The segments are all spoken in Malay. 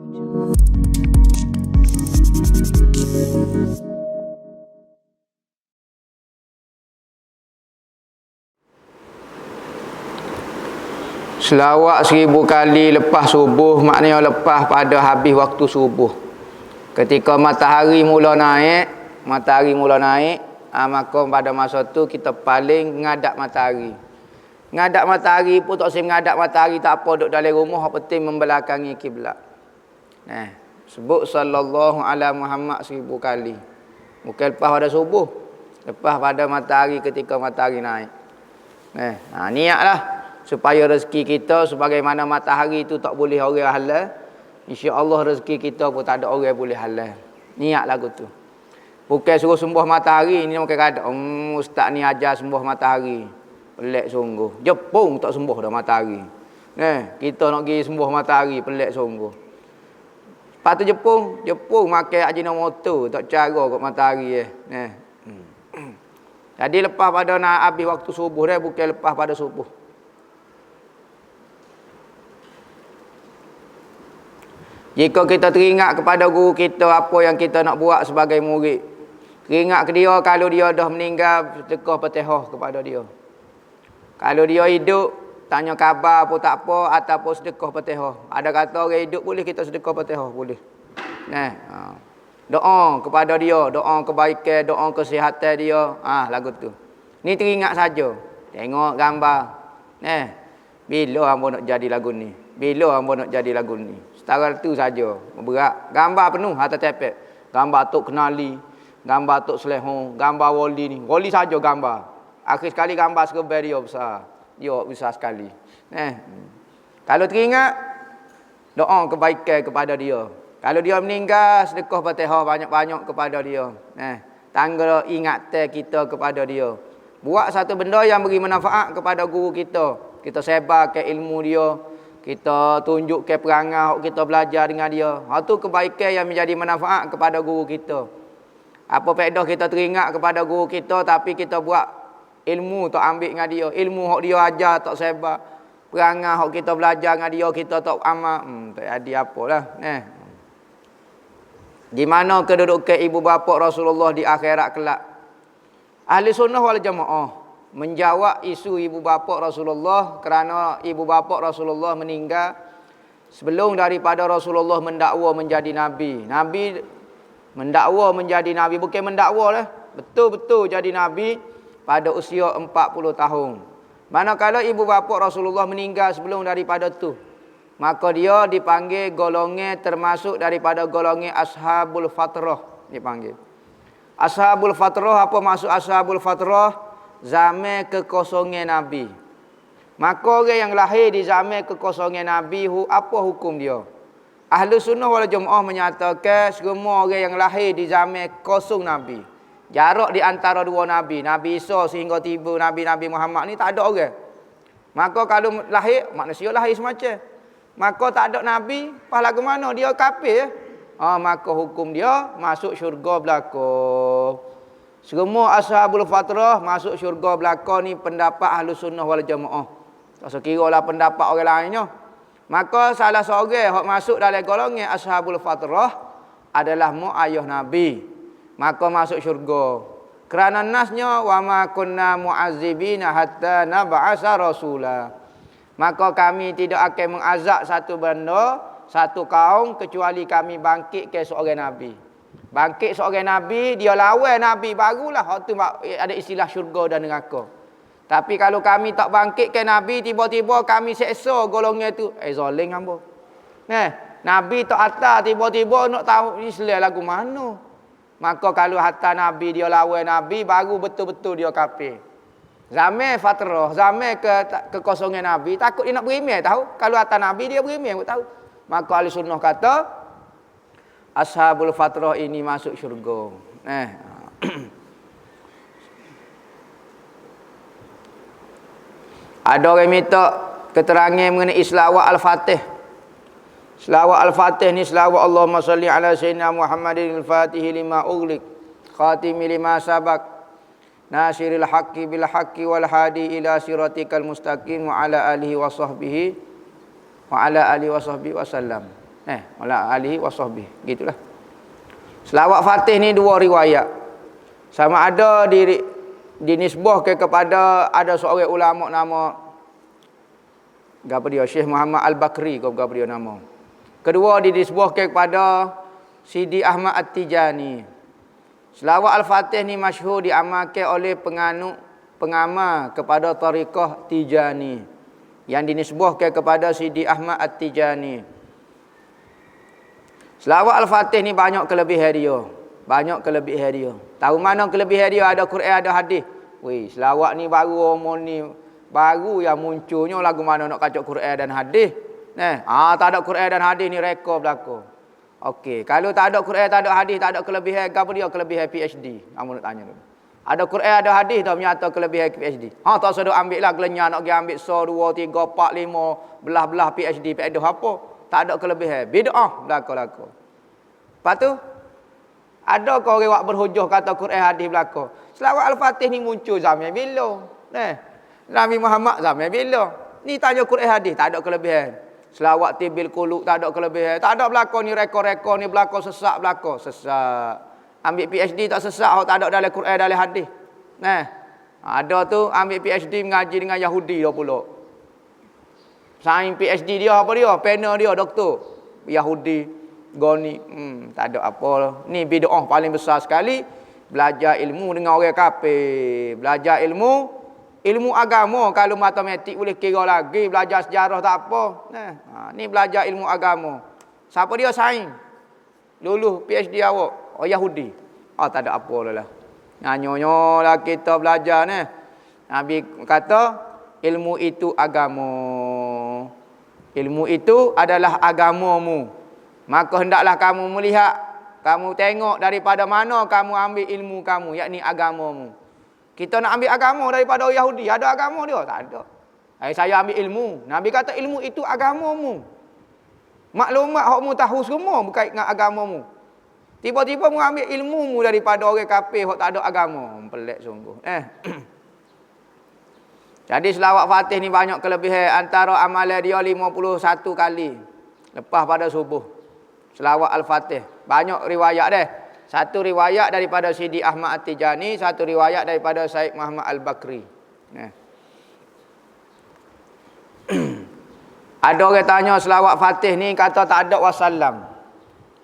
Selawat 1000 kali lepas subuh, maknanya lepas pada habis waktu subuh. Ketika matahari mula naik, maka pada masa tu kita paling ngadap matahari. Ngadap matahari pun tak usah ngadap matahari, tak apa, duduk dalam rumah, yang penting membelakangi kiblat. Sebut sallallahu ala Muhammad 1000 kali. Bukan lepas pada subuh, lepas pada matahari, ketika matahari naik. Niatlah supaya rezeki kita sebagaimana matahari itu tak boleh orang halal, insya-Allah rezeki kita pun tak ada orang boleh halal. Niat lagu tu. Bukan suruh sembah matahari, ni mungkin kata ustaz ni ajar sembah matahari. Pelik sungguh. Jepun tak sembah dah matahari. Kita nak pergi sembah matahari, pelik sungguh. Lepas tu Jepun makan ajinomoto, tak cara kat matahari Jadi lepas pada nak habis waktu subuh dia, bukan lepas pada subuh. Jika kita teringat kepada guru kita apa yang kita nak buat sebagai murid, teringat ke dia kalau dia dah meninggal, sedekah Fatihah kepada dia. Kalau dia hidup, tanya khabar pun tak apa, ataupun sedekah Fatihah. Ada kata orang hidup boleh kita sedekah Fatihah, boleh. Doa kepada dia, doa kebaikan, doa kesihatan dia, lagu tu. Ni teringat saja. Tengok gambar. Bila hangpa nak jadi lagu ni? Bila hangpa nak jadi lagu ni? Setara tu saja. Berat. Gambar penuh atas tepek. Gambar Tok Kenali, gambar Tok Selehong, gambar Wali ni. Wali saja gambar. Akhir sekali gambar serba dia besar. Dia besar sekali. Kalau teringat, doa kebaikan kepada dia. Kalau dia meninggal, sedekah Fatihah banyak-banyak kepada dia. Tangga ingatan kita kepada dia. Buat satu benda yang beri manfaat kepada guru kita. Kita sebarkan ilmu dia. Kita tunjuk ke perangai, kita belajar dengan dia. Itu kebaikan yang menjadi manfaat kepada guru kita. Apa faedah kita teringat kepada guru kita, tapi kita buat ilmu tak ambil dengan dia. Ilmu yang dia ajar tak sebar. Perangai yang kita belajar dengan dia, kita tak amal. Tak ada apalah. Di mana kedudukan ibu bapa Rasulullah di akhirat kelak? Ahli sunnah wal jamaah menjawab isu ibu bapa Rasulullah, kerana ibu bapa Rasulullah meninggal sebelum daripada Rasulullah mendakwa menjadi nabi. Nabi mendakwa menjadi nabi, bukan mendakwa lah, betul-betul jadi nabi pada usia 40 tahun. Manakala ibu bapa Rasulullah meninggal sebelum daripada tu, maka dia dipanggil golongan termasuk daripada golongan ashabul fatrah dipanggil. Ashabul fatrah, apa maksud ashabul fatrah? Zaman kekosongan Nabi. Maka orang yang lahir di zaman kekosongan Nabi, apa hukum dia? Ahli sunnah wal jamaah menyatakan semua orang yang lahir di zaman kosong Nabi, jarak di antara dua Nabi, Nabi Isa sehingga tiba Nabi Muhammad ni, tak ada orang. Maka kalau lahir, manusia lahir semacam, maka tak ada Nabi, pas lagu mana dia kafir, maka hukum dia masuk syurga belaka. Semua ashabul fatrah masuk syurga belaka, ni pendapat ahli sunnah wal jamaah. Tak sekira lah pendapat orang lainnya. Maka salah seorang yang masuk dalam golongan ashabul fatrah adalah ayah Nabi, maka masuk syurga. Kerana nasnya wa ma kunna mu'azzibina hatta nab'asa rasula. Maka kami tidak akan mengazab satu benda, satu kaum, kecuali kami bangkit ke seorang Nabi. Bangkit seorang Nabi, dia lawan Nabi, barulah waktu ada istilah syurga dan neraka. Tapi kalau kami tak bangkit ke Nabi, tiba-tiba kami seksa golongan tu, zalim hamba. Nabi tak atas, tiba-tiba nak tahu Islam lagu mana. Maka kalau hatta Nabi dia lawan Nabi, baru betul-betul dia kafir. Zaman fatrah, zaman kekosongan Nabi, takut dia nak berimeh tahu. Kalau hatta Nabi dia berimeh tahu. Maka ahli sunnah kata ashabul fatrah ini masuk syurga. Ada orang minta keterangan mengenai selawat al-Fatih. Selawat al-Fatih ni selawat Allahumma salli ala sayyidina Muhammadin al-Fatih lima ughliq, khatimi lima sabaq, nasiril haqqi bil haqqi wal hadi ila siratikal mustaqim wa ala alihi wa sahbihi wasallam. Wala alihi wa sahbihi. Gitulah. Selawat Fatih ni dua riwayat. Sama ada dinisbahkan kepada ada seorang ulama nama apa dia, Syekh Muhammad Al-Bakri apa dia nama. Kedua dinisbahkan kepada Sidi Ahmad At-Tijani. Selawat Al-Fatih ni masyhur diamalkan oleh pengamal kepada tariqah Tijani yang dinisbahkan kepada Sidi Ahmad At-Tijani. Selawat Al-Fatih ni banyak kelebihan dia. Banyak kelebihan dia. Tahu mana kelebihan dia? Ada Quran, ada hadis. Weh, selawat ni baru umur ni baru yang munculnya lagu mana nak kacau Quran dan hadis. Tak ada Quran dan hadis ni rekod berlaku. Okey, kalau tak ada Quran, tak ada hadis, tak ada kelebihan, apa dia kelebihan PhD? Kamu nak tanya dulu. Ada Quran, ada hadis dah menyata kelebihan PhD. Tak sedok ambil lah gelenyah nak pergi ambil 1 2 3 4 5 belah-belah PhD, PhD apa? Tak ada kelebihan. Bid'ah berlaku. Lepas tu ada kau orang buat berhujah kata Quran hadis berlaku. Selawat Al-Fatih ni muncul zaman bila? Nabi Muhammad zaman bila? Ni tanya Quran hadis, tak ada kelebihan. Selawat Tibil Qulub tak ada kelebihan. Tak ada berlaku ni rekod-rekod ni berlaku sesak berlaku. Sesak. Ambil PhD tak sesak, tak ada dalam Quran dalam hadis. Ada tu ambil PhD mengaji dengan Yahudi dah pula. Sains PhD dia apa dia? Panel dia doktor. Yahudi, Goni. Tak ada apa. Ni bid'ah paling besar sekali. Belajar ilmu dengan orang kafir. Belajar ilmu agama. Kalau matematik boleh kira lagi. Belajar sejarah tak apa. Ni belajar ilmu agama. Siapa dia? Sains. Lulus PhD awak. Yahudi. Tak ada apa lah. Nyanyonya lah kita belajar ni. Nabi kata ilmu itu agama. Ilmu itu adalah agamamu. Maka hendaklah kamu melihat, kamu tengok daripada mana kamu ambil ilmu kamu, yakni agamamu. Kita nak ambil agama daripada orang Yahudi, ada agama dia? Tak ada. Saya ambil ilmu. Nabi kata ilmu itu agamamu. Maklumat hokmu tahu semua berkait dengan agamamu. Tiba-tiba mu ambil ilmumu daripada orang kafir hok tak ada agama. Pelik sungguh. Jadi selawat Fatih ni banyak kelebihan. Antara amalan dia 51 kali lepas pada subuh. Selawat Al-Fatih. Banyak riwayat deh. Satu riwayat daripada Sidi Ahmad At-Tijani, satu riwayat daripada Syekh Muhammad Al-Bakri. Ada orang tanya selawat Fatih ni kata tak ada wasallam.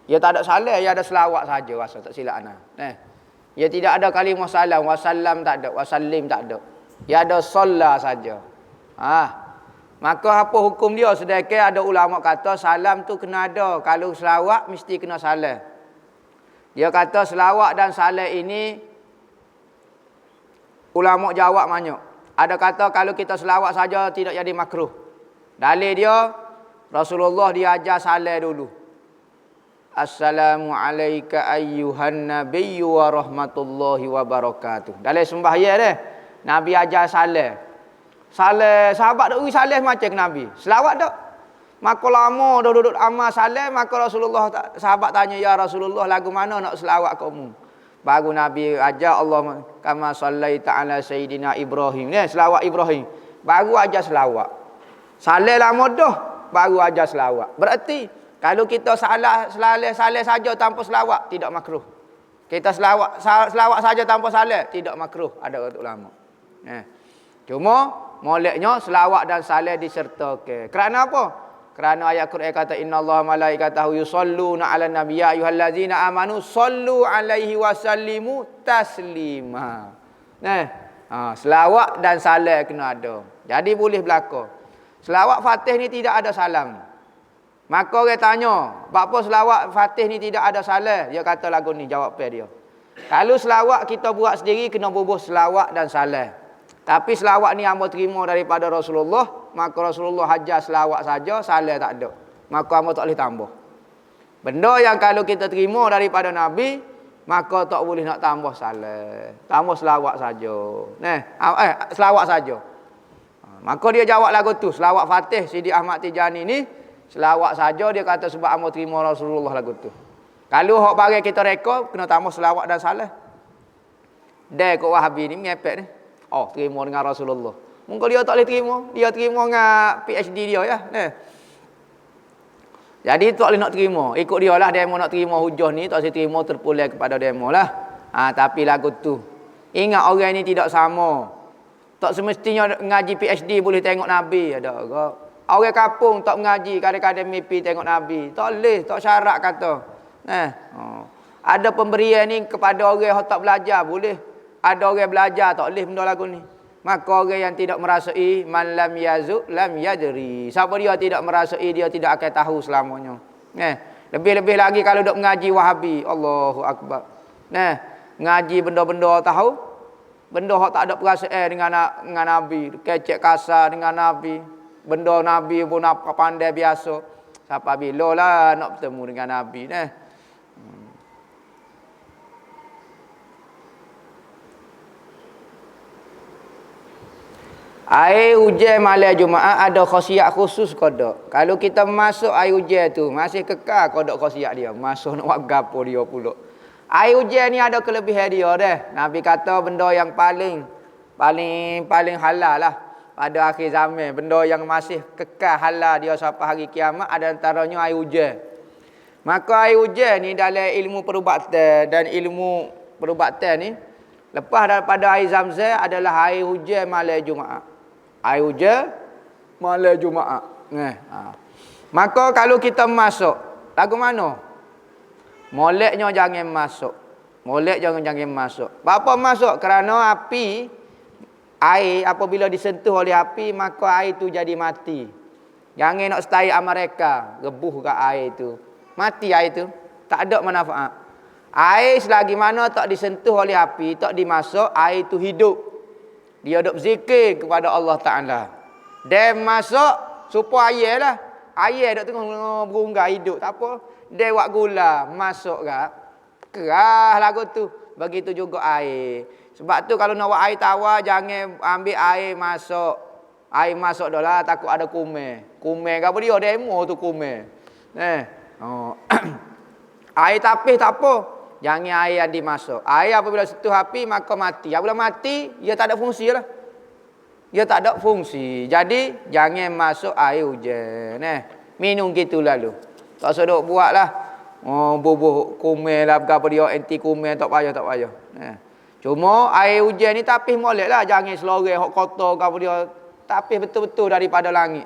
Ya tak ada salam, ya ada selawat saja rasa tak silap ana. Ya tidak ada kalimah salam, wasallam tak ada, wasallim tak ada. Ya ada solla saja. Maka apa hukum dia? Sedekah ada ulama kata salam tu kena ada. Kalau selawat mesti kena salam. Dia kata selawat dan salam ini ulama jawab banyak. Ada kata kalau kita selawat saja tidak jadi makruh. Dalil dia Rasulullah diajar salam dulu. Assalamu alayka ayyuhan nabiyyu wa rahmatullahi wa barakatuh. Dalam sembahyang dia Nabi ajar salam. Salam sahabat dak ui salam macam ke Nabi. Selawat dak. Maka lama dah duduk amal salam, maka Rasulullah sahabat tanya ya Rasulullah lagu mana nak selawat kamu? Baru Nabi ajar Allah kama sallaita ala sayyidina Ibrahim. Ni selawat Ibrahim. Baru ajar selawat. Salam lama dah baru ajar selawat. Berarti kalau kita salah saja tanpa selawat tidak makruh. Kita selawat saja tanpa salam tidak makruh, ada kata ulama. Cuma moleknya selawat dan salam disertakan. Kerana apa? Kerana ayat Quran kata innallaha malaikatahu yusholluna 'alan nabiy ya ayyuhallazina amanu shollu 'alaihi wa sallimu taslima. Selawat dan salam kena ada. Jadi boleh berlaku. Selawat Fatih ni tidak ada salam. Maka orang tanya, apa selawat Fatih ni tidak ada salam? Dia kata lagu ni, jawab dia. Kalau selawat kita buat sendiri, kena bubuh selawat dan salam. Tapi selawat ni hamba terima daripada Rasulullah, maka Rasulullah hajar selawat saja, salam tak ada. Maka hamba tak boleh tambah. Benda yang kalau kita terima daripada Nabi, maka tak boleh nak tambah salam. Tambah selawat saja. Selawat saja. Maka dia jawab lagu tu, selawat Fatih Sidi Ahmad Tijani ni selawat saja dia kata sebab hamba terima Rasulullah lagu tu. Kalau hok bagi kita rekod kena tambah selawat dan salam. Dai kok Wahabi ni ngepek ni. Terima dengan Rasulullah. Mungkin dia tak boleh terima, dia terima dengan PhD dia ya. Jadi tak boleh nak terima. Ikut dia lah demo nak terima hujah ni, tak boleh terima terpulang kepada demo lah. Tapi lagu tu. Ingat orang ni tidak sama. Tak semestinya ngaji PhD boleh tengok Nabi. Ada ke? Orang kampung tak mengaji, kadang-kadang mimpi tengok Nabi. Tak boleh, tak syarat kata. Ada pemberian ni kepada orang yang tak belajar, boleh. Ada orang belajar, tak boleh benda lagu ni. Maka orang yang tidak merasai, man lam yazuk lam yadri. Siapa dia tidak merasai, dia tidak akan tahu selamanya. Lebih-lebih lagi kalau dok mengaji Wahabi. Allahu Akbar. Ngaji benda-benda tahu. Benda hak tak ada perasaan dengan Nabi. Kecek kasar dengan Nabi. Benda Nabi pun apa pandai biasa. Siapa bila lah nak bertemu dengan Nabi. Air hujan malam Jumaat ada khasiat khusus ke tak? Kalau kita masuk air hujan tu, masih kekal ke tak khasiat dia? Masuk nak buat gapo dia pula. Air hujan ni ada kelebihan dia dah. Nabi kata benda yang paling halal lah pada akhir zaman. Benda yang masih kekal halal dia sampai hari kiamat ada antaranya air hujan. Maka air hujan ni dalam ilmu perubatan dan ilmu perubatan ni lepas daripada air Zam-Zam adalah air hujan malam Jumaat. Air hujan malam Jumaat. Maka kalau kita masuk, lagu mana? Moleknya jangan masuk. Molek jangan masuk. Apa masuk? Kerana api, air apabila disentuh oleh api, maka air itu jadi mati. Jangan nak stay mereka, rebuh ke air itu. Mati air itu. Tak ada manfaat. Air selagi mana tak disentuh oleh api, tak dimasuk, air itu hidup. Dia duk berzikir kepada Allah Ta'ala. Dia masuk, supaya air lah. Air duk tengah berunggai hidup. Tak apa. Dia buat gula, masuk ke. Kerah lagu tu. Begitu juga air. Sebab tu kalau nak buat air tawar, jangan ambil air masuk. Air masuk dah lah, takut ada kumen. Kumen ke apa dia? Demo tu kumen. Air tapis tak apa. Jangan air yang dimasuk. Air apabila sentuh api, maka mati. Apabila mati, ia tak ada fungsi lah. Ia tak ada fungsi. Jadi, jangan masuk air hujan. Minum gitu lalu. Tak seduk buat lah. Bubuh kumen lah. Berapa dia anti kumen. Tak payah. Cuma air hujan ni tapis molek lah. Jangan selorang hok kotor. Berapa dia tapis betul-betul daripada langit.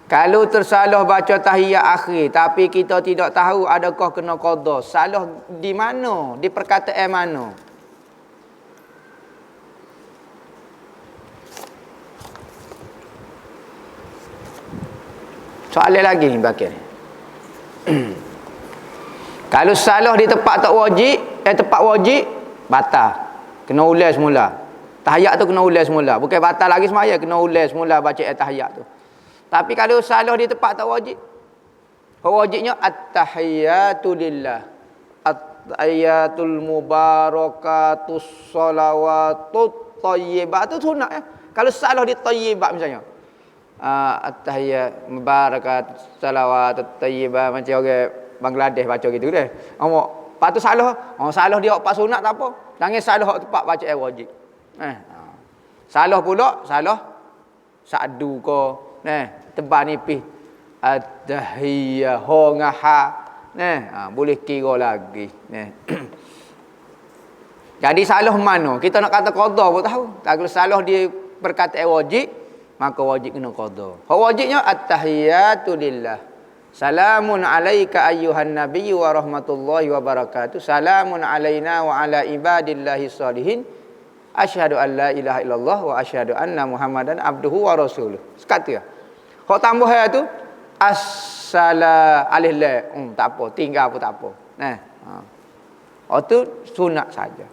Kalau tersalah baca tahiyat akhir tapi kita tidak tahu adakah kena qada, salah di mana? Di perkataan mana? Soalan lagi ni bakal. Kalau salah di tempat tempat wajib, batal. Kena ulang semula. Tahiyat tu kena ulang semula. Bukan batal lagi semaya, kena ulang semula baca tahiyat tu. Tapi kalau salah di tempat tak wajib. Wajibnya at-tahiyatu lillah. At-tahiyatul mubarakatus salawatut thayyibat. Itu sunat ya. Kalau salah di thayyibat misalnya. At-tahiyat mubarakat salawatut thayyibat macam orang Bangladesh baca gitu deh. Lepas tu salah. Salah dia hak sunat tak apa. Jangan salah hak tempat baca wajib. Salah pula, salah sa'du ko. Tebal nipis at-tahiyah ho ngaha boleh kira lagi Jadi salah mana kita nak kata qada pun tahu. Kalau salah dia perkataan wajib, maka wajib kena qada. Wajibnya at-tahiyatu lillah. Salamun alayka ayyuhan nabiyyu wa rahmatullahi wa barakatuh. Salamun alaina wa ala ibadillahi salihin. Asyhadu an la ilaha illallah wa asyhadu anna Muhammadan abduhu wa rasuluh. Sekat tu ya. Hak tambah tu as-sala alif lam. Tak apa, tinggal pun tak apa. Tu sunat saja.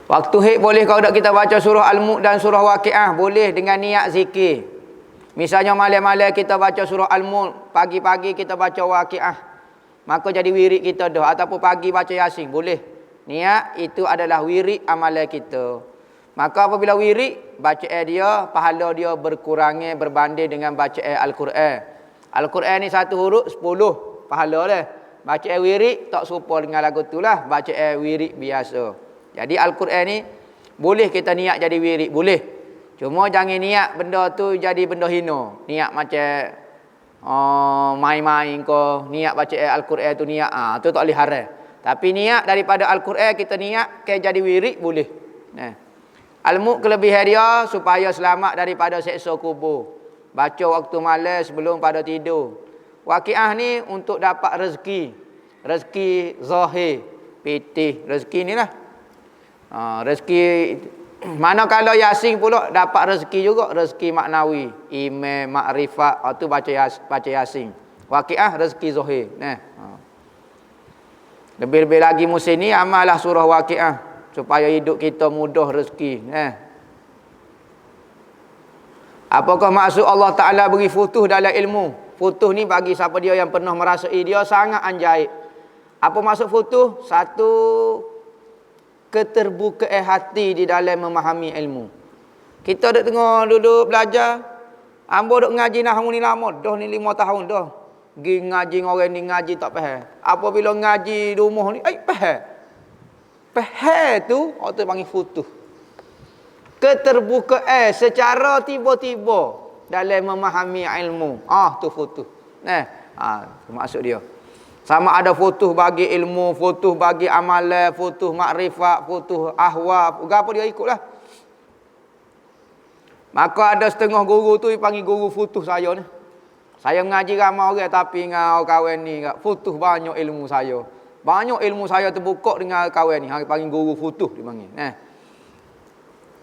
Waktu haid boleh kalau tak kita baca surah Al-Mulk dan surah Waqiah, boleh dengan niat zikir. Misalnya malam-malam kita baca surah Al-Mulk, pagi-pagi kita baca Waqiah. Maka jadi wirid kita dah, ataupun pagi baca Yasin, boleh. Niat itu adalah wirid amalan kita. Maka apabila wirid, bacaan dia, pahala dia berkurangnya berbanding dengan bacaan Al-Quran. Al-Quran ni satu huruf 10 pahala dia. Bacaan wirid tak serupa dengan lagu tu lah. Bacaan wirid biasa. Jadi Al-Quran ni Boleh kita niat jadi wirid, boleh. Cuma jangan niat benda tu jadi benda hina. Niat macam main-main ko, niat baca Al-Quran tu niat, tu tak boleh haram. Tapi niat daripada Al-Quran kita niat ke jadi wirid boleh. Ilmu kelebihan dia supaya selamat daripada seksa kubur. Baca waktu malam sebelum pada tidur. Waqiah ni untuk dapat rezeki. Rezeki zahir, pitih, rezeki ni lah. Rezeki mana kalau Yasin pula dapat rezeki juga, rezeki maknawi, iman, makrifat, tu baca Yasin. Waqiah rezeki zahir. Lebih-lebih lagi musim ni amallah surah Waqiah supaya hidup kita mudah rezeki. Apakah maksud Allah Ta'ala beri futuh dalam ilmu? Futuh ni bagi siapa dia yang pernah merasai dia sangat anjaib. Apa maksud futuh? Satu, keterbukaan hati di dalam memahami ilmu. Kita duk tengok duduk belajar, ambo duk ngaji nahwu ni lama, dah ni 5 tahun dah. Pergi ngaji orang ni ngaji tak faham. Apabila ngaji di rumah ni, faham. Faham tu, orang tu panggil futuh. Keterbukaan secara tiba-tiba dalam memahami ilmu. Tu futuh. Maksud dia. Sama ada futuh bagi ilmu, futuh bagi amalan, futuh makrifat, futuh ahwal, apa dia ikutlah. Maka ada setengah guru tu dipanggil guru futuh saya ni. Saya mengaji ramai orang tapi dengan kawan ni futuh banyak ilmu saya. Banyak ilmu saya terbuka dengan kawan ni. Hang panggil guru futuh dipanggil.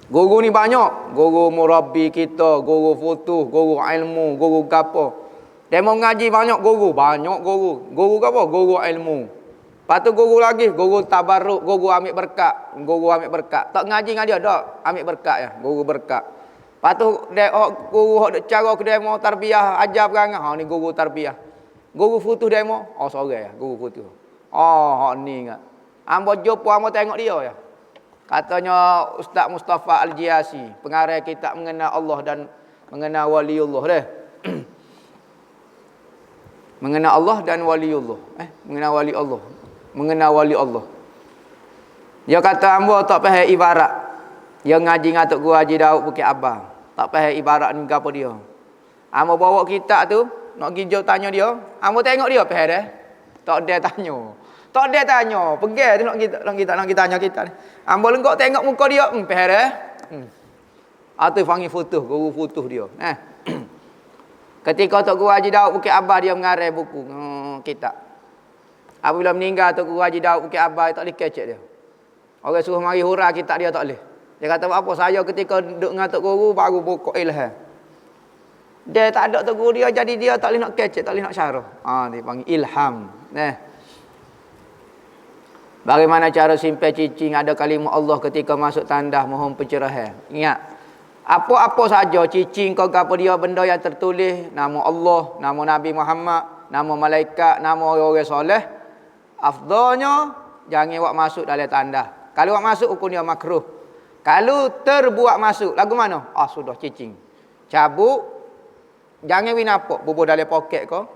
Guru ni banyak. Guru murabbi kita, guru futuh, guru ilmu, guru gapo. Dia mau ngaji banyak guru. Banyak guru. Guru apa? Guru ilmu. Lepas tu guru lagi. Guru tabarruk. Guru ambil berkat. Guru ambil berkat. Tak ngaji dengan dia. Tak. Ambil berkat ya. Guru berkat. Lepas tu guru cara ke demo tarbiyah. Ajar perangai. Ni guru tarbiyah. Guru futuh demo. Seorang ya. Guru futuh. Ni ingat. Ambo jumpa, ambo tengok dia ya. Katanya Ustaz Mustafa Al-Jiasi. Pengarah kitab mengenal Allah dan mengenal waliullah deh. Mengenal Allah dan waliullah. Mengenal wali Allah. Mengenal wali Allah. Dia kata hamba tak faham ibarat. Dia ngaji dengan Tok Guru Haji Daud Bukit Abang. Tak faham ibarat ni apa dia. Hamba bawa kitab tu, nak pergi jauh tanya dia. Hamba tengok dia faham dah. Tak ada tanya. Tak ada tanya. Pergi tu nak kita tanya kita ni. Hamba lenggok tengok muka dia, faham dah. Itu panggil futuh, guru futuh dia. Ketika Tok Guru Haji Daud Bukit Abah dia mengarang buku kitab. Apabila meninggal Tok Guru Haji Daud Bukit Abah tak boleh kecek dia. Orang suruh mari hurah kitab dia tak boleh. Dia kata apa saya ketika duduk dengan Tok Guru baru pokok ilham. Dia tak ada Tok Guru dia jadi dia tak boleh nak kecek, tak boleh nak syarah. Dia panggil ilham. Bagaimana cara simpan cicing ada kalimah Allah ketika masuk tandas mohon pencerahan. Ingat. Apa-apa saja cicing kau gapo dia benda yang tertulis nama Allah, nama Nabi Muhammad, nama malaikat, nama orang-orang soleh. Afdalnya jangan buat masuk dalam tandas. Kalau buat masuk hukum dia makruh. Kalau terbuat masuk lagu mana? Sudah cicing. Cabut jangan winapok bubuh dalam poket kau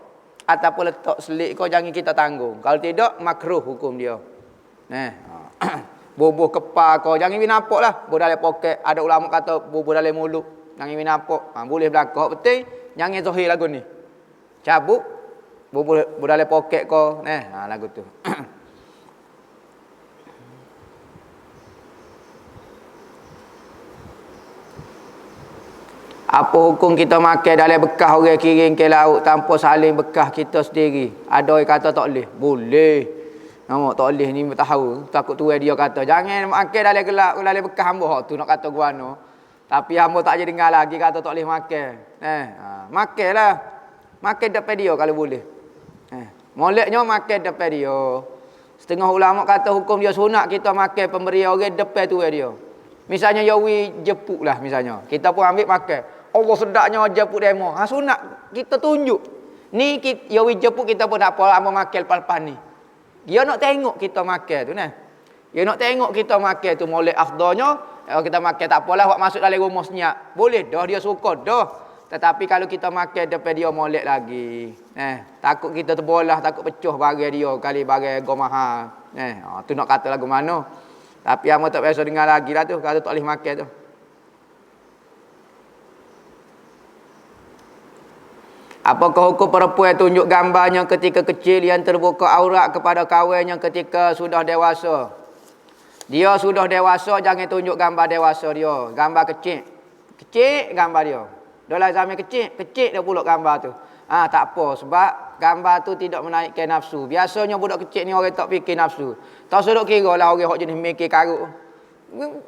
ataupun letak selik kau jangan kita tanggung. Kalau tidak makruh hukum dia. Bubuh kepal kau jangan winapok lah. Bubuh dalam poket. Ada ulama kata bubuh dalam mulut. Jangan winapok. Boleh belakang. Betul. Jangan zahir lagu ni. Cabut. Bubuh dalam poket kau. Lagu tu. Apa hukum kita makan dalam bekas orang kirim ke laut tanpa saling bekas kita sendiri? Ada yang kata tak boleh. Boleh. Nampak tak boleh ni tahu. Takut tuai dia kata jangan makan dalam gelak dalam bekas hamba. Tu nak kata guano. Tapi hamba tak je dengar lagi kata tak boleh makan. Makanlah. Makan depan dia kalau boleh. Moleknya makan depan dia. Setengah ulama kata hukum dia sunat kita makan pemberi orang depan tuai dia. Misalnya yawi jepuk lah misalnya. Kita pun ambil makan. Allah sedapnya jepuk demo. Sunat kita tunjuk. Ni yawi jepuk kita pun tak apa hamba makan lepas-lepas ni. Dia nak tengok kita makan tu nah. Dia nak tengok kita makan tu molek afdalnya. Kalau kita makan tak apalah buat masuk dalam rumah senyap. Boleh dah dia suka dah. Tetapi kalau kita makan depan dia molek lagi. Takut kita terbolah, takut pecah barang dia kali barang go mahal. Tu nak kata lagu mana? Tapi hangpa tak biasa dengar lagi lah tu, kata tak boleh makan tu. Apakah hukum perempuan tunjuk gambarnya ketika kecil yang terbuka aurat kepada kawannya ketika sudah dewasa? Dia sudah dewasa, jangan tunjuk gambar dewasa dia. Gambar kecil. Kecil gambar dia. Dalam zaman kecil dia pulak gambar tu. Tak apa, sebab gambar tu tidak menaikkan nafsu. Biasanya budak kecil ni orang tak fikir nafsu. Tak sedok kira lah orang yang jenis mikir karuk.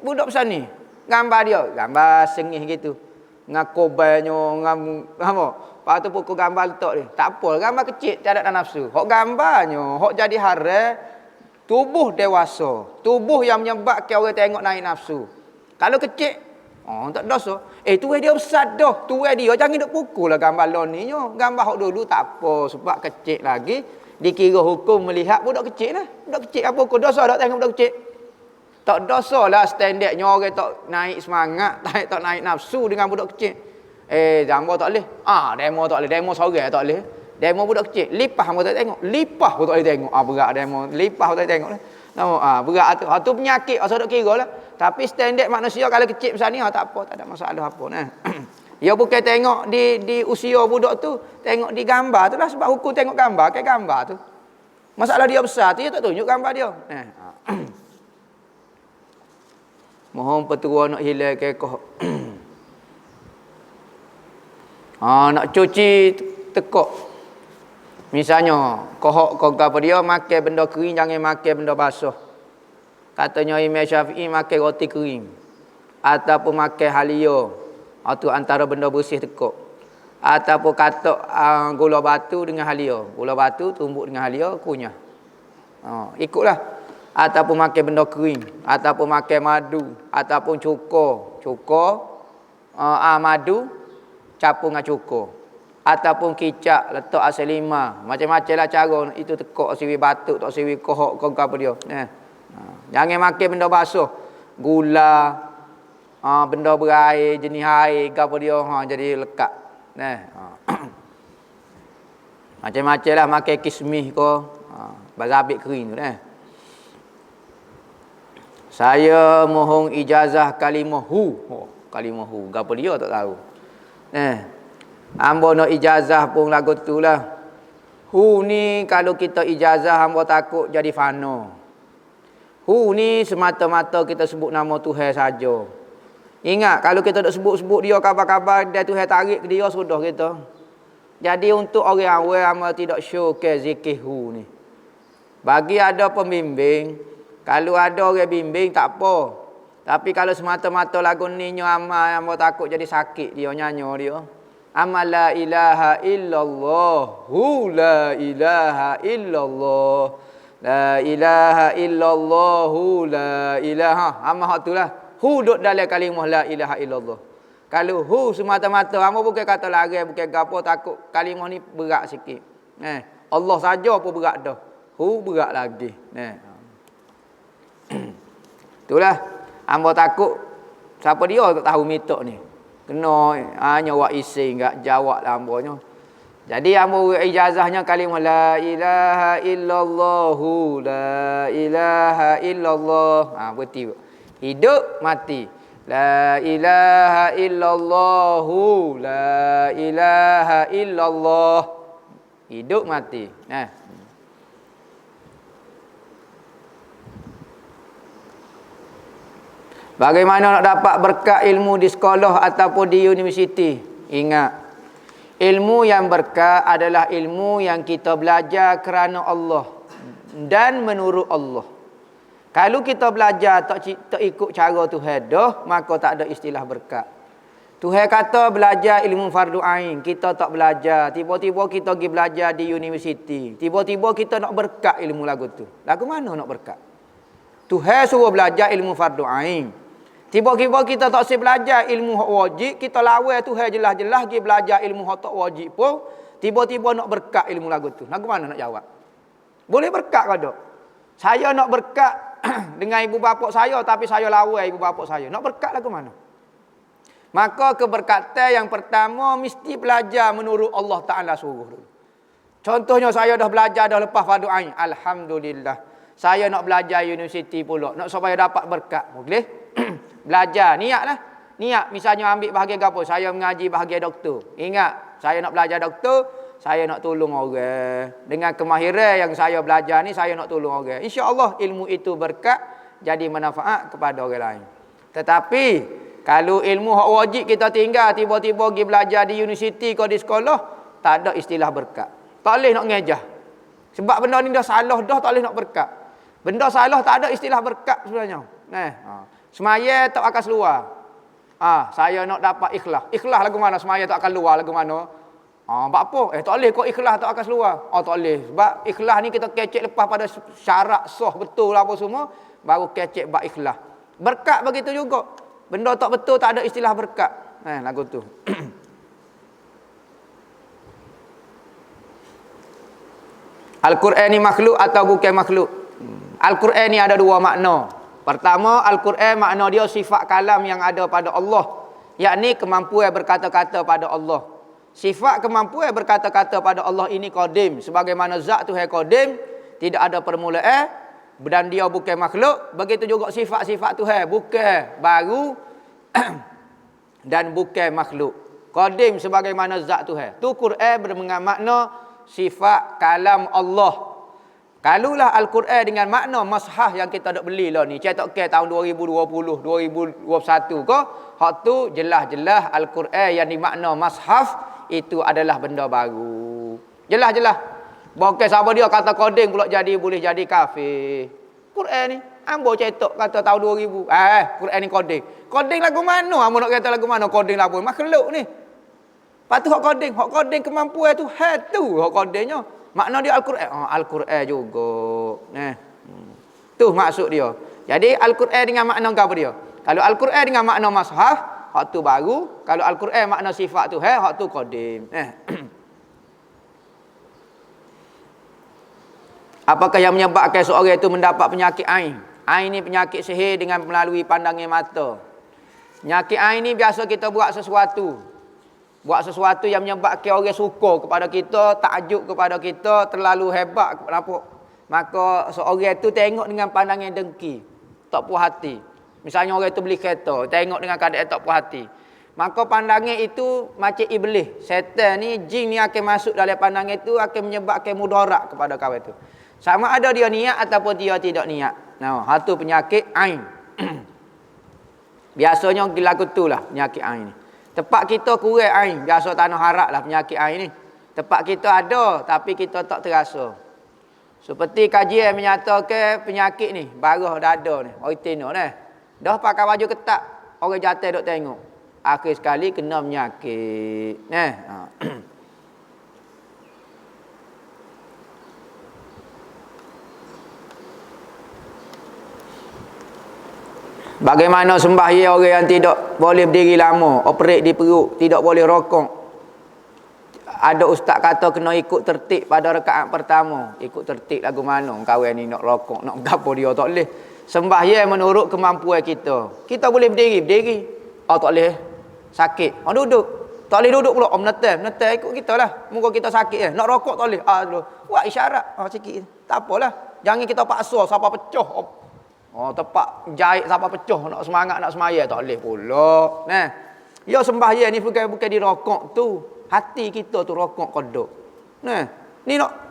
Budak besar ni, gambar dia, gambar sengih gitu. Ngakobannya, apa? Lepas tu pukul gambar letak dia. Tak apa, gambar kecil, tak ada nafsu. Hak gambarnya, hak jadi haram, tubuh dewasa. Tubuh yang menyebabkan orang tengok naik nafsu. Kalau kecil, tak dosa. Tu dia besar dah. Tu dia, jangan duk pukul lah gambar lon ni. Gambar hak dulu tak apa. Sebab kecil lagi, dikira hukum melihat budak kecil lah. Budak kecil apa hukum? Dosa tak tengok budak kecil? Tak dosa lah standardnya orang tak naik semangat, tak naik nafsu dengan budak kecil. Demo tak boleh. Demo tak boleh. Demo seorang tak boleh. Demo budak kecil. Lipah pun tak tengok. Lipah pun tak boleh tengok. Berat demo. Lipah pun tak tengok. Berat tu. Tu penyakit. Asal tak kira lah. Tapi standard manusia kalau kecil macam ni, tak apa. Tak ada masalah apa. Dia bukan tengok di usia budak tu. Tengok di gambar tu lah. Sebab hukum tengok gambar. Kayak gambar tu. Masalah dia besar tu, dia tak tunjuk gambar dia. Mohon petua nak hilang kekoh. Nak cuci tekuk. Misalnya, kohok apa dia, makan benda kering, jangan makan benda basah. Katanya Imam Syafi'i makan roti kering. Ataupun makan halia. Itu antara benda bersih tekuk. Ataupun katak gula batu dengan halia. Gula batu tumbuk dengan halia, kunyah. Ikutlah. Ataupun makan benda kering. Ataupun makan madu. Ataupun cukur. Madu. Capur dengan cukur. Ataupun kicap, letak asal lima. Macam-macam lah cara. Itu tekuk, siwi batuk, tak siwi kohok, kau apa dia. Jangan makan benda basuh. Gula, benda berair, jenis air, apa dia, jadi lekat. Macam-macam lah makan kismis kau. Bazabik kering tu. Saya mohon ijazah kalimah hu. Kalimah hu, apa dia tak tahu. Hamba nak ijazah pun lagu tu lah. Hu ni kalau kita ijazah hamba takut jadi fana. Hu ni semata-mata kita sebut nama Tuhan saja. Ingat kalau kita nak sebut-sebut dia kabar-kabar dia Tuhan tarik ke dia sudah kita. Jadi untuk orang awam hamba tidak syukur zikir hu ni. Bagi ada pembimbing, kalau ada orang bimbing tak apa. Tapi kalau semata-mata lagu ni amal hamba takut jadi sakit dia nyanyi dia. Amal la ilaha illallah, hu la ilaha illallah, la ilaha illallah, hu la ilaha. Amal tu lah. Hu duduk dalam kalimah la ilaha illallah. Kalau hu semata-mata, hamba bukan kata larang, bukan gapo, takut kalimah ni berat sikit. Allah saja pun berat dah. Hu berat lagi. Itulah. Hamba takut siapa dia tak tahu mitok ni. Kena hanya buat isi enggak jawab lah hambanya. Jadi hamba ijazahnya kalimah la ilaha illallah, la ilaha illallah. Berarti hidup mati. La ilaha illallah, la ilaha illallah. Hidup mati. Bagaimana nak dapat berkat ilmu di sekolah ataupun di universiti? Ingat, ilmu yang berkat adalah ilmu yang kita belajar kerana Allah dan menurut Allah. Kalau kita belajar tak ikut cara Tuhan dah, maka tak ada istilah berkat. Tuhan kata belajar ilmu fardu ain, kita tak belajar. Tiba-tiba kita pergi belajar di universiti. Tiba-tiba kita nak berkat ilmu lagu tu. Lagu mana nak berkat? Tuhan suruh belajar ilmu fardu ain. Tiba-tiba kita tak usah belajar ilmu hak wajib, kita lawan Tuhan jelas-jelas pergi belajar ilmu hak tak wajib pun, tiba-tiba nak berkat ilmu lagu tu. Lagu mana nak jawab? Boleh berkat ke tak? Saya nak berkat dengan ibu bapa saya, tapi saya lawan ibu bapa saya. Nak berkat lagu mana? Maka keberkatan yang pertama mesti belajar menurut Allah Ta'ala suruh dulu. Contohnya saya dah belajar dah lepas fardu ain. Alhamdulillah. Saya nak belajar universiti pula, nak supaya dapat berkat. Boleh? Belajar, niatlah. Niat, misalnya ambil bahagian apa? Saya mengaji bahagian doktor. Ingat, saya nak belajar doktor, saya nak tolong orang. Dengan kemahiran yang saya belajar ni, saya nak tolong orang. InsyaAllah ilmu itu berkat, jadi manfaat kepada orang lain. Tetapi, kalau ilmu hak wajib kita tinggal, tiba-tiba pergi belajar di universiti atau di sekolah, tak ada istilah berkat. Tak boleh nak ngejah. Sebab benda ni dah salah dah, tak boleh nak berkat. Benda salah tak ada istilah berkat sebenarnya. Semaya tak akan seluar. Saya nak dapat ikhlas. Ikhlas lagu mana? Semaya tak akan luar lagu mana? Buat apa? Tak boleh kok ikhlas tak akan seluar. Tak boleh. Sebab ikhlas ni kita kecek lepas pada syarat sah betul apa semua, baru kecek bab ikhlas. Berkat begitu juga. Benda tak betul tak ada istilah berkat. Lagu tu. Al-Quran ni makhluk atau bukan makhluk? Al-Quran ni ada dua makna. Pertama, Al-Quran makna dia sifat kalam yang ada pada Allah, yakni kemampuan berkata-kata pada Allah. Sifat kemampuan berkata-kata pada Allah ini qadim, sebagaimana zat Tuhan qadim, tidak ada permulaan dan dia bukan makhluk. Begitu juga sifat-sifat Tuhan bukan baru dan bukan makhluk. Qadim sebagaimana zat Tuhan. Tu Quran bermakna sifat kalam Allah. Kalulah Al-Quran dengan makna mashaf yang kita nak beli lah ni, cetak ke tahun 2020, 2021 ke, hak tu jelas-jelas Al-Quran yang dimakna mashaf itu adalah benda baru. Jelas-jelas. Bukan siapa dia kata coding pula jadi boleh jadi kafir. Quran ni ambo cetak kata tahun 2000. Quran ni coding. Coding lagu mana? Ambo nak kata lagu mana coding lah pun. Makhluk ni. Lepas tu hak coding kemampuan tu tu hak codingnya. Makna dia Al-Quran. Al-Quran juga. Tu maksud dia. Jadi Al-Quran dengan makna apa dia? Kalau Al-Quran dengan makna mashaf, hak tu baru. Kalau Al-Quran makna sifat tu hak tu qadim. Apakah yang menyebabkan seorang itu mendapat penyakit ain? Ain ni penyakit sihir dengan melalui pandangan mata. Penyakit ain ni biasa kita buat sesuatu. Buat sesuatu yang menyebabkan orang suka kepada kita, takjub kepada kita, terlalu hebat. Kenapa? Maka seorang itu tengok dengan pandangan dengki, tak puas hati. Misalnya orang itu beli kereta, tengok dengan keadaan tak puas hati. Maka pandangan itu macam iblis. Setan ni, jin ni akan masuk dalam pandangan itu, akan menyebabkan mudarat kepada kawan itu. Sama ada dia niat ataupun dia tidak niat. Itu penyakit ain. Biasanya lagu tu lah penyakit ain ni. Tempat kita kurang ain, biasa tanah harak lah penyakit ain ni. Tempat kita ada, tapi kita tak terasa. Seperti kajian menyatakan penyakit ni, barah dada ni, oitino ni. Dah pakai baju ketat, orang jatuh duk tengok. Akhir sekali kena penyakit. Bagaimana sembahyang orang yang tidak boleh berdiri lama, operate di perut, tidak boleh rokok. Ada ustaz kata kena ikut tertib pada rakaat pertama. Ikut tertib lagu mana? Kawan ni nak rokok, nak gapo dia tak boleh. Sembahyang menurut kemampuan kita. Kita boleh berdiri. Tak boleh. Sakit. Duduk. Tak boleh duduk pula. Menetai ikut kita lah. Muka kita sakit nak rokok tak boleh. Buat isyarat. Sikit. Tak apalah. Jangan kita paksa siapa pecah. Tepat jahit siapa pecah nak semangat nak semaya tak boleh pula. Ya sembahyang ni bukan di rokok tu. Hati kita tu rokok kodok. Ni nak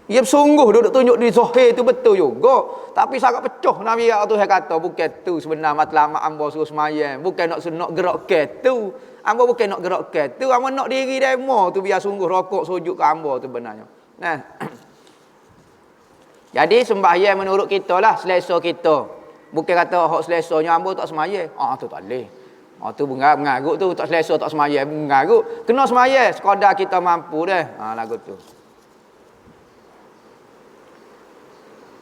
ia sungguh duduk tunjuk di zahir tu betul juga. Tapi sangat pecah Nabi tu saya kata bukan tu sebenar matlamat ambo suruh sembahyang. Bukan nak gerak ke tu. Ambo bukan nak gerak ke tu. Ambo nak diri demo tu biar sungguh rokok sujud ke ambo tu benarnya. Jadi sembahyang menurut kita lah selesa kita. Bukan kata hak selesanya ambo tak sembahyang. Tu tak boleh. Tu mengarut tu tak selesa tak sembahyang mengarut. Kena sembahyang sekadar kita mampu dah. Lagu tu.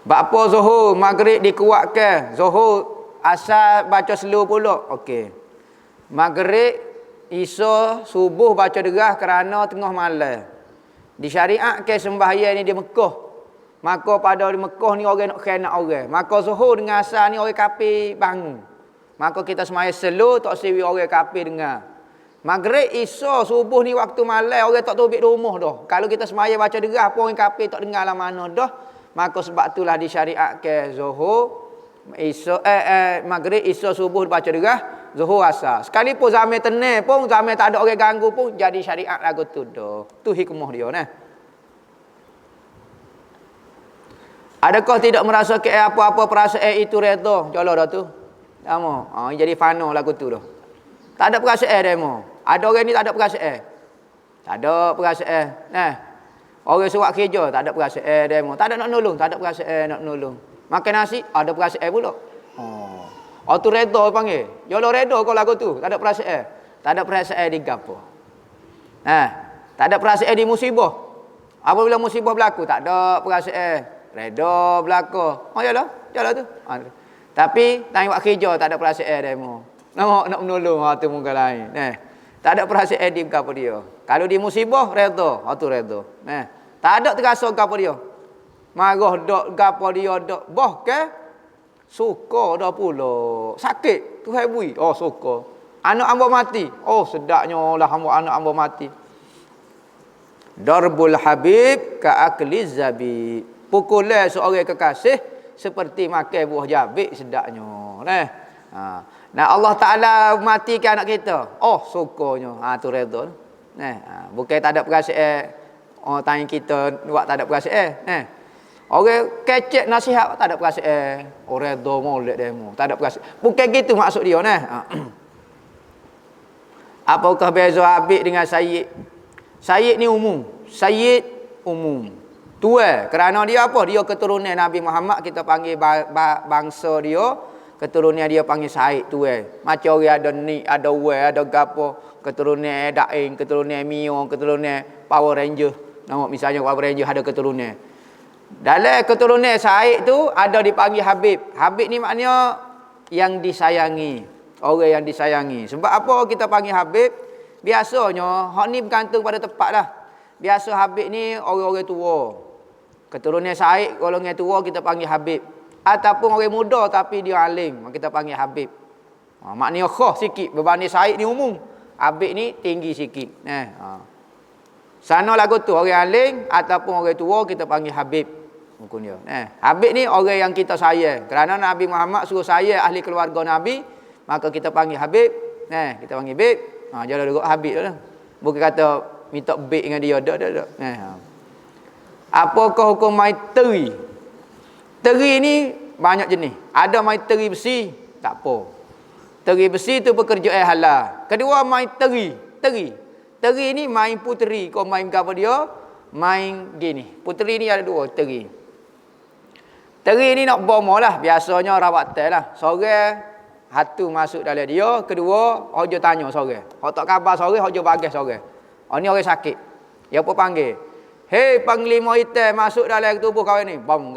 Bapa Zuhur Maghrib dikuatkan. Zuhur asal baca slow pula. Okey. Maghrib Isya subuh baca derah kerana tengah malam. Disyariatkan sembahyang ni di Mekah. Maka pada di Mekah ni orang nak khianat orang. Maka Zuhur dengan asar ni orang kafir bangun. Maka kita semaya slow tak sewi orang kafir dengar. Maghrib, Isya, subuh ni waktu malam orang tak tobik rumah dah. Kalau kita semaya baca derah pun orang kafir tak dengar lah mana dah. maka sebab itulah disyariatkan zuhur, maghrib, isya, subuh baca derah, zuhur, asar. Sekalipun zaman tenang pun, zaman tak ada orang ganggu pun jadi syariat lagu tu dah. Tu hikmah dia nah. Adakah tidak merasa ke apa-apa perasaan itu redha? Jala dah tu. Lama. Jadi fana lagu tu dah. Tak ada perasaan demo. Ada orang ni tak ada perasaan. Tak ada perasaan. Nah. Orang surat kerja tak ada perasaan demo. Tak ada nak nolong, tak ada perasaan nak nolong. Makan nasi ada perasaan pula. Tu redha panggil. Jala redha kau lagu tu, tak ada perasaan. Tak ada perasaan di gapo. Tak ada perasaan di musibah. Apabila musibah berlaku tak ada perasaan. Reda belaka. Jalan tu. Tapi tang buat kerja tak ada perasaan demo. Nak menolong tu muka lain. Tak ada perasaan di gapo dia. Kalau di musibah reda, tu reda. Tak ada terasa gapo dia. Marah dak gapo dia dak. Bahkan suka dah pula. Sakit tu hebui. Suka. Anak hamba mati. Sedapnya lah anak hamba mati. Darbul habib ka akli zabib. Pukulan seorang kekasih seperti makan buah jabik sedapnya. Nah Allah Taala matikan anak kita. Sukanya. Tu redha. Bukan tak ada perasaan. Tanya kita buat tak ada perasaan. Orang kecek nasihat tak ada perasaan. Redha molek demo. Tak ada perasaan. Bukan gitu maksud dia Apakah beza habib dengan sayyid? Sayyid ni umum. Sayyid umum. Tua, kerana dia apa? Dia keturunan Nabi Muhammad, kita panggil bangsa dia, keturunan dia panggil Said tua. Macam orang ada ni, ada Wei, ada gapo, keturunan Daing, keturunan Mio, keturunan Power Ranger. Nama misalnya Power Ranger ada keturunan. Dalam keturunan Said tu ada dipanggil Habib. Habib ni maknanya yang disayangi, orang yang disayangi. Sebab apa kita panggil Habib? Biasanya hak ni bergantung pada tempat lah. Biasa Habib ni orang-orang tua. Keturunan Said, golongan tua kita panggil Habib. Ataupun orang muda tapi dia alim, kita panggil Habib. Maknanya khas sikit berbanding Said ni umum. Habib ni tinggi sikit. Sana lagu tu orang alim ataupun orang tua kita panggil Habib. Hukum dia. Habib ni orang yang kita sayang. Kerana Nabi Muhammad suruh sayang ahli keluarga Nabi, maka kita panggil Habib. Kita panggil Habib. Jangan duduk Habib dah. Bukan kata minta beg dengan dia. Tak. Apakah hukum mai teri? Teri ni banyak jenis. Ada mai teri besi, tak apa. Teri besi tu pekerjaan halal. Kedua mai teri. Teri ni main puteri. Kau main apa dia? Main gini. Puteri ni ada dua teri. Teri ni nak bomo lah. Biasanya rawat tel lah. Sore hatu masuk dalam dia. Kedua, hojo tanya sore. Hok tak khabar sore, hojo bagas sore. Ni orang sakit. Dia apa panggil? Hei panglima hitam masuk dalam tubuh kawan ni. Bam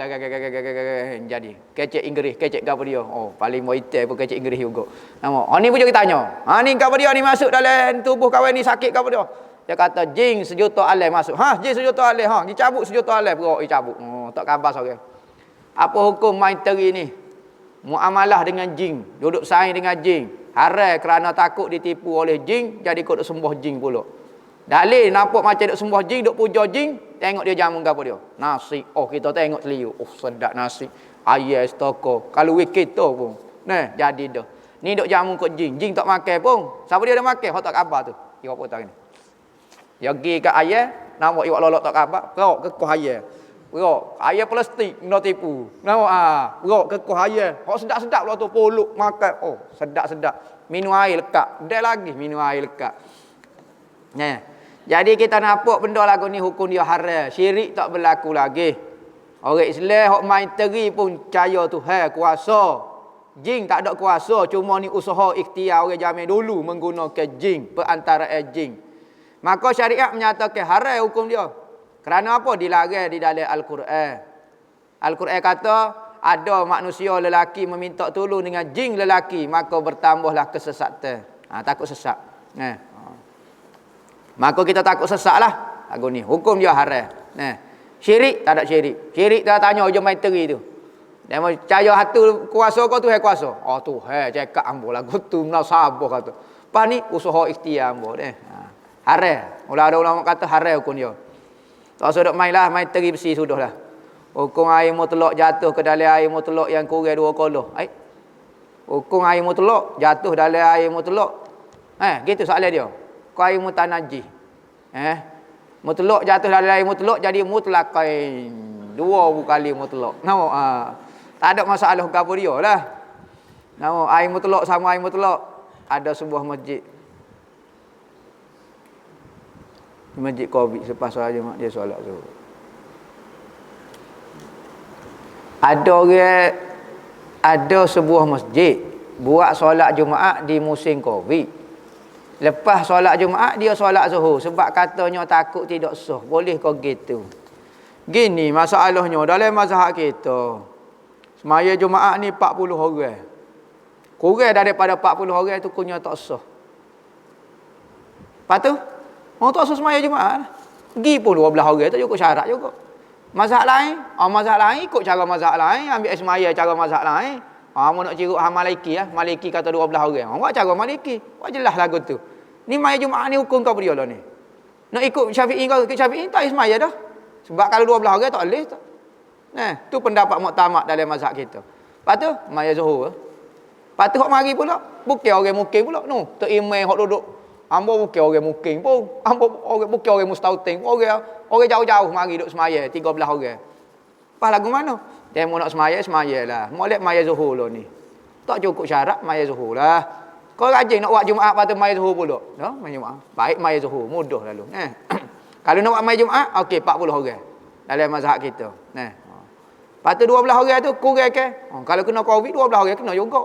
jadi. Kecek Inggeris, kecek gapo dia? Panglima hitam pun kecek Inggeris juga. Nama. Ni pun kita tanya. Ni gapo dia ni masuk dalam tubuh kawan ni sakit gapo dia? Dia kata jin sejuta alai masuk. Jin sejuta alai. Dicabut sejuta alai perok dicabut. Tak khabar sore. Apa hukum main teri ni? Muamalah dengan jin, duduk saing dengan jin. Haram kerana takut ditipu oleh jin, jadi kau duk sembah jin pula. Dalil nampak macam duk sembah jin, duk puja jin, tengok dia jamu gapo dia? Nasi. Kita tengok seliu. Sedap nasi. Ayam stoko. Kalau wik kita pun. Jadi dah. Ni duk jamu kat jin. Jin tak makan pun. Siapa dia dah makan? Hak tak khabar tu. Dia apa tahu ni? Dia pergi kat ayam, nampak iwak lolok tak khabar. Perok kekoh ayam. Perok. Ayam plastik nak tipu. Nampak perok kekoh ayam. Hak sedap-sedap lah tu poluk makan. Sedap-sedap. Minum air lekat. Dah lagi minum air lekat. Jadi kita nampak benda lagu ni hukum dia haram. Syirik tak berlaku lagi. Orang Islam hok main teri pun percaya Tuhan kuasa. Jin tak ada kuasa, cuma ni usaha ikhtiar orang zaman dulu menggunakan jin, perantaraan jin. Maka syariat menyatakan haram hukum dia. Kerana apa? Dilarang di dalam Al-Quran. Al-Quran kata ada manusia lelaki meminta tolong dengan jin lelaki, maka bertambahlah kesesatan. Takut sesat. Maka kita takut sesat lah. Lagu ni. Hukum dia haram. Syirik, tak ada syirik. Syirik dah tanya hujung main teri tu. Dia mau percaya hatu kuasa kau tu kuasa. Tuhan cakap ambo lagu tu menasabah kata. Lepas ni usaha ikhtiar ambo deh. Haram. Ada ulama kata haram hukum dia. Tak usah duk main lah, main teri besi sudahlah. Hukum air mutlak jatuh ke dalam air mutlak yang kurang 2 koloh. Hukum air mutlak jatuh dalam air mutlak. Gitu soalan dia. Kau air mutanajjis. Mutlak jatuh dalam air mutlak jadi mutlaqain. 2 kali mutlak. Nampak? Tak ada masalah apa dia lah. Nampak? Air mutlak sama air mutlak. Ada sebuah masjid. Masjid Covid selepas solat Jumaat dia solat zuhur. Ada sebuah masjid buat solat Jumaat di musim Covid. Lepas solat Jumaat dia solat zuhur sebab katanya takut tidak sah. Boleh kau gitu? Gini masalahnya dalam mazhab kita. Semaya Jumaat ni 40 orang. Kurang daripada 40 orang tu kunya tak sah. Lepas tu orang tak sah semaya Jumaat. Pergi pun 12 orang tu cukup syarat juga. Mazhab lain, mazhab lain ikut cara mazhab lain, ambil semaya cara mazhab lain. Mau nak ciruk Maliki Maliki kata 12 orang. Buat cara Maliki. Buat jelas lagu tu. Ni maya Jumaat ni hukum kau dia lah ni. Nak ikut Syafi'i kau, ikut Syafi'i tak semaya dah. Sebab kalau 12 orang tak boleh tak. Tu pendapat muktamad dalam mazhab kita. Lepas tu maya zuhur. Lepas tu hok mari pula, bukan orang mukim pula. Tu imam hok duduk. Ambo bukan orang mukim pun. Ambo orang bukan orang mustautin. Orang jauh-jauh mari duduk semaya 13 orang. Pas lagu mana? Dia mau nak semaya lah. Molek maya zuhur lah ni. Tak cukup syarat maya zuhur lah. Kau rajin nak buat Jumaat pada maya zuhur pula. Maya Jumaat. Baik maya zuhur, mudah lalu. Kalau nak buat maya Jumaat, okey 40 orang. Dalam mazhab kita. Lepas tu 12 orang tu kurang ke? Kalau kena Covid 12 orang kena juga.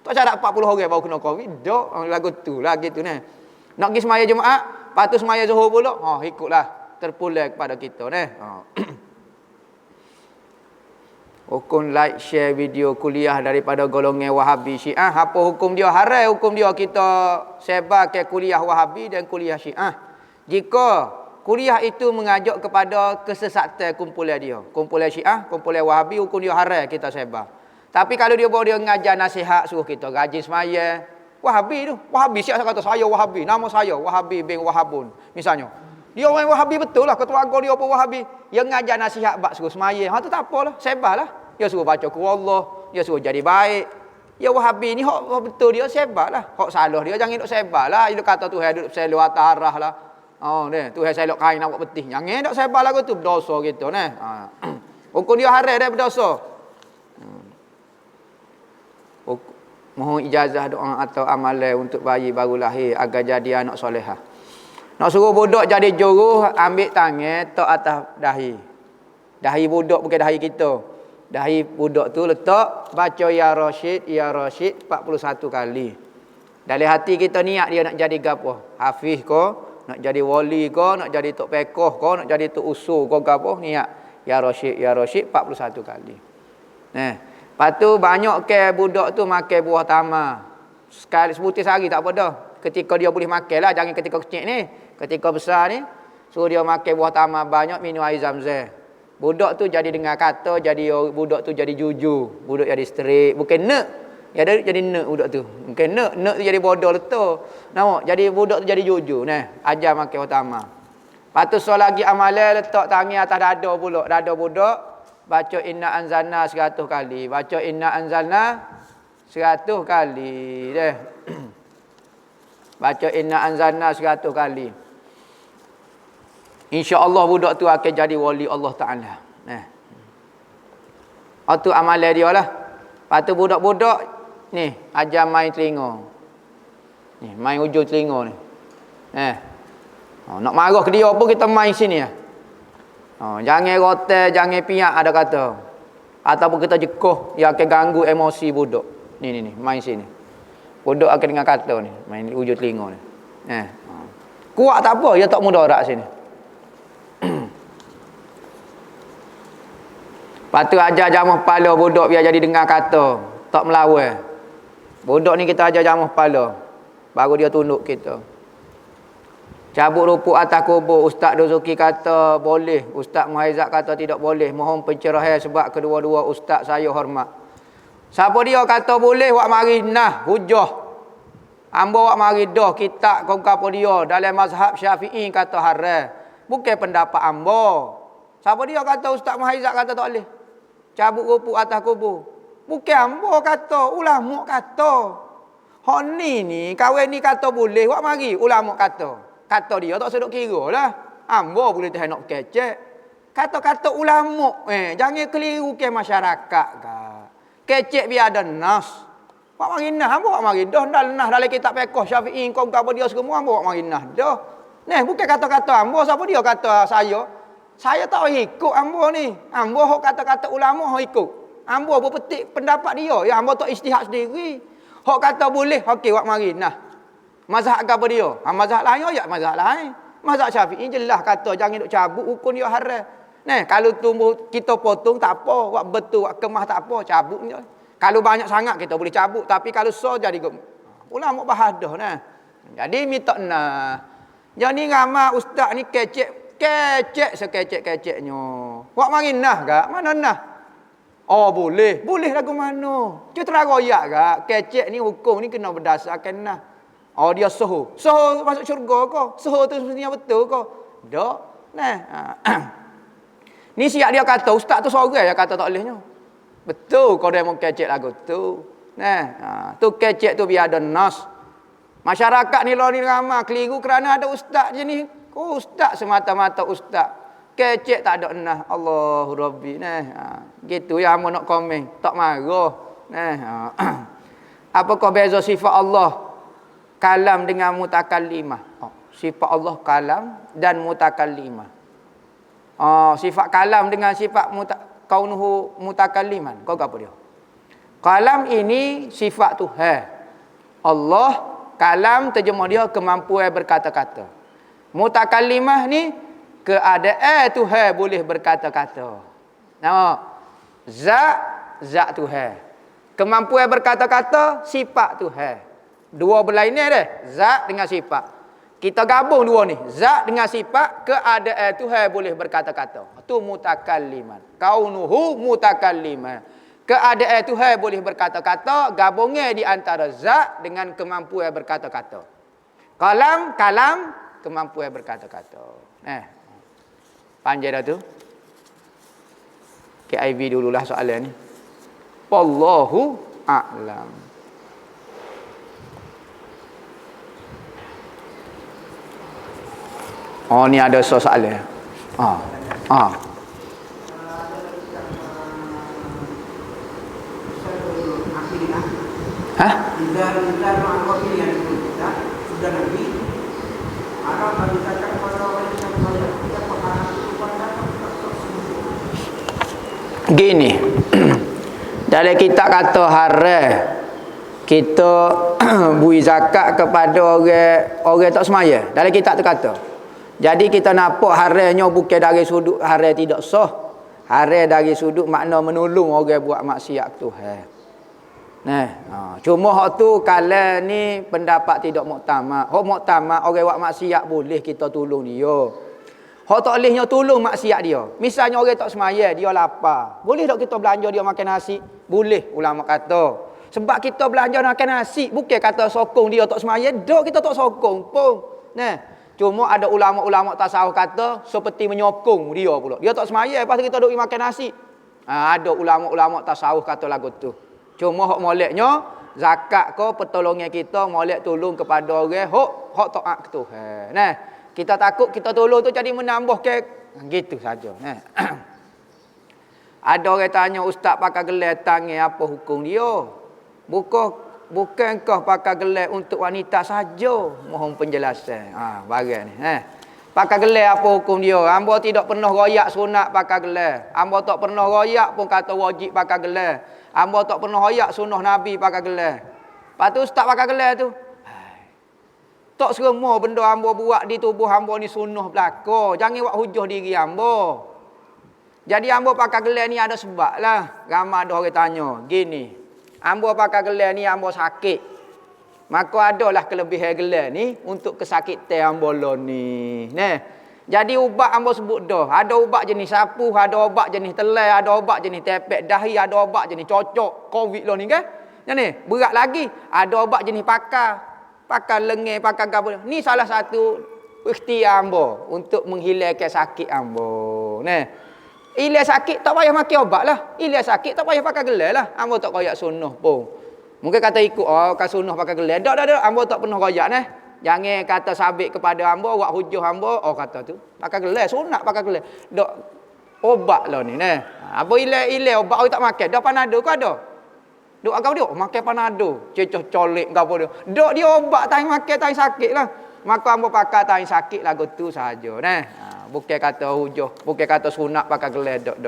Tak syarat 40 orang baru kena Covid. Tak, lagu tu lah gitu ni. Nak pergi semaya Jumaat, lepas tu semaya zuhur pula. Ikutlah terpulang kepada kita ni. Hukum like share video kuliah daripada golongan Wahabi Syiah. Apa hukum dia? Haram hukum dia kita sebar ke kuliah Wahabi dan kuliah Syiah. Jika kuliah itu mengajak kepada kesesatan kumpulan dia. Kumpulan Syiah, kumpulan Wahabi, hukum dia haram kita sebar. Tapi kalau dia bawa dia ngajar nasihat suruh kita rajin semaya. Wahabi tu. Wahabi Syiah kata saya Wahabi. Nama saya Wahabi bin Wahabun. Misalnya. Dia orang Wahabi betul lah. Ketua agama dia apa Wahabi. Dia ngajar nasihat bak suruh semaya. Tu tak apalah. Sebarlah. Dia suruh baca Quran Allah. Dia suruh jadi baik. Ya Wahabi ni hak betul dia sebarlah. Hak salah dia jangan duk sebarlah. Dia kata Tuhan duduk selok atas arah lah. Tuhan selok kain nak buat betih. Jangan duk sebarlah tu berdosa gitu ni. Hukum dia haram dah berdosa. Mohon ijazah doa atau amalan untuk bayi baru lahir agar jadi anak solehah. Nak suruh budak jadi juru, ambil tangan tok atas dahi. Dahi budak bukan dahi kita. Dahi budak tu letak baca ya Rasyid 41 kali. Dalam hati kita niat dia nak jadi gapo? Hafiz ke, nak jadi wali ke, nak jadi tok pekoh ke, nak jadi tok usul ke gapo? Niat ya Rasyid 41 kali. Lepas tu banyak ke budak tu makan buah tamar. Sekali sebutir sehari tak apa dah. Ketika dia boleh makan lah, jangan ketika kecil ni. Ketika besar ni, suruh dia makan buah tamar banyak, minum air zam-zam. Budak tu jadi dengar kata, budak tu jadi jujur. Budak jadi straight. Bukan nek. Ya jadi nek budak tu. Bukan nek. Nek tu jadi bodoh letak. Nampak? Jadi budak tu jadi jujur. Ajar makan buah tamar. Lepas tu soal lagi amalan, letak tangan atas dada pula. Dada budak. Baca inna anzalna 100 kali. Baca inna anzalna 100 kali. Baca inna anzalna 100 kali. InsyaAllah budak tu akan jadi wali Allah Ta'ala. Itu amalan dia lah. Lepas tu budak-budak ni ajar main telinga. Ni main hujung telinga ni. Nak marah ke dia pun kita main sini lah. Jangan rotel, jangan piak ada kata. Ataupun kita jekuh yang akan ganggu emosi budak. Ni main sini. Budak akan dengar kata ni, main hujung telinga ni. Kuat tak apa, dia tak mudarat sini. Lepas tu ajar jamah kepala budak biar jadi dengar kata, tak melawan. Budak ni kita ajar jamah kepala, baru dia tunduk kita. Cabut rupuk atas kubur, Ustaz Dozuki kata boleh, Ustaz Muhaizat kata tidak boleh. Mohon pencerahan sebab kedua-dua ustaz saya hormat. Siapa dia kata boleh, wak mari nah hujah. Ambo wak mari dah kitab kau apa dia dalam mazhab Syafi'i kata haram. Bukan pendapat ambo. Siapa dia kata Ustaz Muhaizat kata tak boleh? Cabut rupuk atas kubur. Bukan ambo kata, ulama kata. Hak ni kawan ni kata boleh, wak mari ulama kata. Kata dia tak sedok kira lah. Ambo boleh tahan nak kecek. Kata-kata ulama, jangan keliru ke masyarakat kak. Kecek biar ada nas. Wak mari nah, ambo wak mari dah nas dalam kitab fiqh Syafi'i kau apa dia semua ambo wak mari nah dah. Nah, bukan kata-kata ambo, siapa dia kata saya? Saya tak ikut ambo ni. Ambo hok kata-kata ulama hok ikut. Ambo berpetik pendapat dia, ya ambo tak ijtihad sendiri. Hok kata boleh, okey wak mari nah. Mazhab apa dia? Mazhab lain ya mazhab lain. Mazhab Syafi'i jelas kata jangan duk cabut hukum dia haram. Nah, kalau tumbuh kita potong tak apa, wak betul wak kemah tak apa, cabut je. Kalau banyak sangat kita boleh cabut, tapi kalau so jadi ulama bahadah nah. Jadi minta nah. Jadi ramai ustaz ni kecek sekecek-keceknya. Wak mari nah gak? Mana nah? Oh boleh lagu mana? Dia teragoyak gak? Kecek ni hukum ni kena berdasarkan nah. Oh dia soho masuk syurga ke? Soho tu sebenarnya betul ke? Tak. Nah. Ni siap dia kata ustaz tu seorang ya kata tak bolehnya. Betul kau dia mau kecek lagu tu. Nah, tu kecek tu biar ada nas. Masyarakat ni law ni ramai keliru kerana ada ustaz je ni. Oh ustaz semata-mata ustaz. Kecek tak ada nah. Allahu Rabbi. Nah, gitu ya hamba nak komen. Tak marah. Nah. Apakah beza sifat Allah kalam dengan mutakallimah? Sifat Allah kalam dan mutakallimah. Sifat kalam dengan sifat kaunuhu mutakalliman. Kau apa dia? Kalam ini sifat Tuhan. Allah, kalam terjemah dia kemampuan berkata-kata. Mutakallimah ni keadaan Tuhan boleh berkata-kata. Zat Tuhan. Kemampuan berkata-kata sifat Tuhan. Dua berlainan dah, zat dengan sifat. Kita gabung dua ni, zat dengan sifat, keadaan Tuhan boleh berkata-kata. Itu mutakalliman. Kaunuhu mutakalliman. Keadaan Tuhan boleh berkata-kata, gabungnya di antara zat dengan kemampuan berkata-kata. Kalam, kemampuan berkata-kata. Panjang dah tu. KIV dululah soalan ni. Wallahu a'lam. Ni ada soalan. Hah? Gini. Dalam kitab kata haram kita beri zakat kepada orang tak semaya. Dalam kitab tu kata. Jadi kita nampak haramnya bukan dari sudut haram tidak sah. Haram dari sudut makna menolong orang buat maksiat Tuhan. Cuma hak tu kalau ni pendapat tidak muktamad. Hak muktamad orang buat maksiat boleh kita tolong dia. Hak tak bolehnya tolong maksiat dia. Misalnya orang tak semaya, dia lapar. Boleh tak kita belanja dia makan nasi? Boleh, ulama kata. Sebab kita belanja makan nasi, bukan kata sokong dia tak semaya, dak kita tak sokong pun. Cuma ada ulama-ulama tasawuf kata seperti menyokong dia pula. Dia tak semaya, lepas tu kita duk makan nasi. Ada ulama-ulama tasawuf kata lagu tu. Cuma hak moleknya zakat ke pertolongan kita molek tolong kepada orang hak taat ke Tuhan. Kita takut kita tolong tu jadi menambah ke gitu saja. Ada orang tanya ustaz pakai gelar tangan apa hukum dia? Bukankah pakai gelar untuk wanita saja? Mohon penjelasan. Bagian ni. Pakai gelar apa hukum dia? Hamba tidak pernah royak sunat pakai gelar. Hamba tak pernah royak pun kata wajib pakai gelar. Hamba tak pernah royak sunnah Nabi pakai gelar. Lepas tu ustaz pakai gelar tu. Tak semua benda hamba buat di tubuh hamba ni sunnah belaka. Jangan buat hujah diri hamba. Jadi hamba pakai gelar ni ada sebab lah. Ramai ada orang tanya. Gini. Hamba pakai gelar ni hamba sakit. Maka adalah kelebihan gelar ni untuk kesakitan hamba lah ni. Jadi ubat hamba sebut dah. Ada ubat jenis sapu, ada ubat jenis telai, ada ubat jenis tepek dahi, ada ubat jenis cocok COVID lah ni kan. Jadi berat lagi. Ada ubat jenis pakai lengan, pakai gabung. Ni salah satu ikhtiar hamba untuk menghilangkan sakit hamba. Ilah sakit tak payah makan obat lah. Ilah sakit tak payah pakai gelar lah. Ambo tak koyak sunnah pun. Mungkin kata ikut kan sunnah pakai gelar. Tak. Ambo tak pernah koyak nah. Jangan kata sabit kepada ambo, awak hujah ambo, kata tu. Pakai gelar, sunat pakai gelar. Dok obat lah ni nah. Apa ilah obat orang tak makan. Dah panado kau ada. Dok agak dia makan panado. Cecoh colek gapo dia. Dok dia obat tai makan tai sakit lah. Maka ambo pakai tai sakit lagu tu saja nah. Bukan kata hujah, bukan kata sunat pakai gelar dok.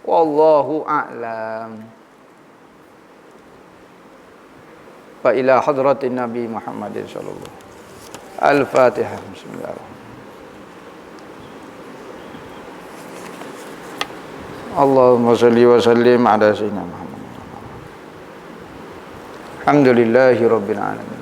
Wallahu a'lam. Fa ila hadratin Nabi Muhammadin sallallahu. Al-Fatihah. Bismillahirrahmanirrahim. Allahumma shalli wa sallim ala sayyidina Muhammad. Alhamdulillahirabbil alamin.